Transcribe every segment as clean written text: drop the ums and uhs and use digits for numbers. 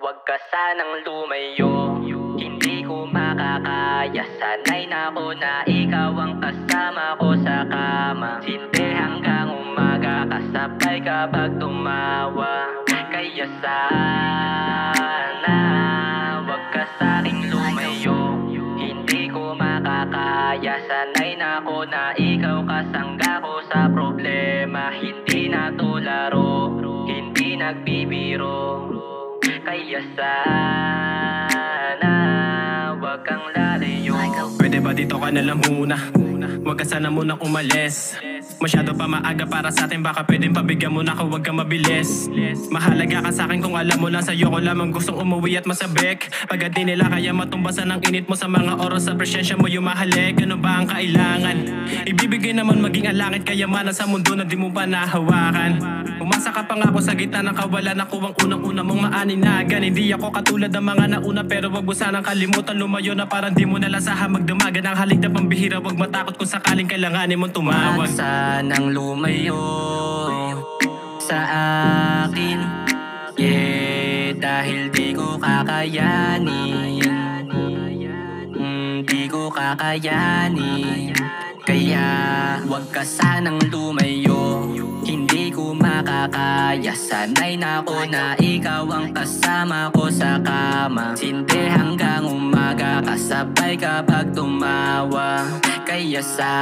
Huwag ka sanang lumayo, hindi ko makakaya. Sanay na ako na ikaw ang kasama ko sa kama. Sinte hanggang umaga, kasabay kapag tumawa. Kaya sana huwag ka sa'king lumayo, hindi ko makakaya. Sanay na ako na ikaw kasangga ko sa problema. Hindi na to laro, hindi nagbibiro. Kaya sana wag kang lalayo. Pwede ba dito ka nalang muna? Huwag ka sana munang umalis. Masyado pa maaga para sa atin, baka pwedeng pabigyan mo na ako, huwag kang mabilis. Mahalaga ka sa'kin kung alam mo lang, sa'yo ko lamang gustong umuwi at masabik. Pagkat di nila kaya matumbasan ang init mo sa mga oras, sa presyensya mo yung mahalik. Ano ba ang kailangan? Ibibigay naman maging ang langit, kayamanan sa mundo na di mo pa nahawakan. Umasa ka pa nga ako sa gitna ng kawalan, ako ang unang-una mong maaninagan. Hindi ako katulad ng mga nauna, pero wag mo sanang kalimutan lumayo na parang di mo nalasahan magdamagan. Ang halik na pambihira, wag matakot kung sakaling kailanganin mong tumawag. Wag sanang lumayo sa akin, yeah, dahil di ko kakayanin. Di ko kakayanin. Kaya wag ka sanang lumayo, hindi ko makakaya. Sanay na ako na ikaw ang kasama ko sa kama. Sinte hanggang umaga, kasabay kapag tumawa. Kaya sana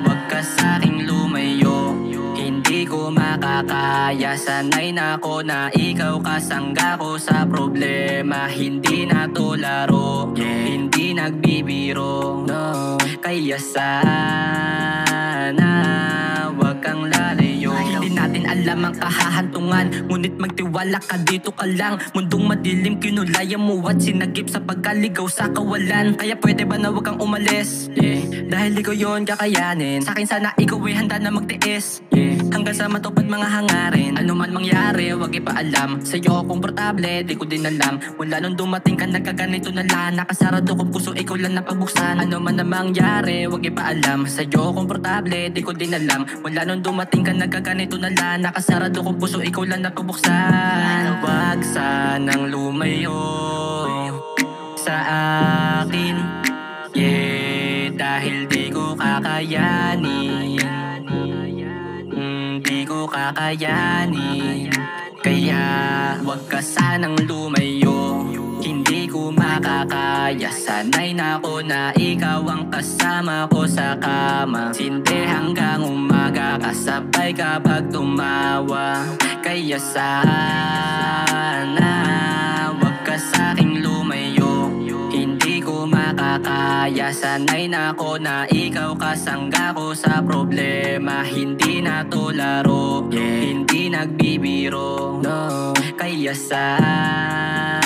wag ka sa'king lumayo, hindi ko makakaya. Sanay na ako na ikaw kasangga ko sa problema. Hindi na to laro, yeah, hindi nagbibiro, no. Kaya sana wag kang lalayo. Hindi natin alam ang kahahantungan, ngunit magtiwala ka, dito ka lang. Mundong madilim, kinulaya mo at sinagip sa pagkaligaw sa kawalan. Kaya pwede ba na wag kang umalis, yeah, dahil ikaw yun kakayanin. Sa'kin sana ikaw ay handa na magtiis, yeah, hanggang sa matupad mga hangarin. Ano man mangyari, wag ipaalam. Sa'yo komportable, di ko din alam. Mula nung dumating ka, nagkaganito na lang. Nakasarado kong puso, ikaw lang napabuksan. Ano man na mangyari, wag ipaalam. Sa'yo komportable, di ko din alam. Mula nung dumating ka, nagkaganito na lang. Nakasarado kong puso, ikaw lang napabuksan. Wag sanang lumayo sa akin, yeah, dahil di ko kakayanin. Di ko kakayanin. Kaya wag ka sanang lumayo, hindi ko makakaya. Sanay na ako na ikaw ang kasama ko sa kama. Sinte hanggang umaga, kasabay kapag tumawa. Kaya sana wag ka sa'king lumayo, hindi ko makakaya. Sanay na ako na ikaw kasangga ko sa problema. Hindi na to laro, yeah, hindi nagbibiro, no. Kaya sana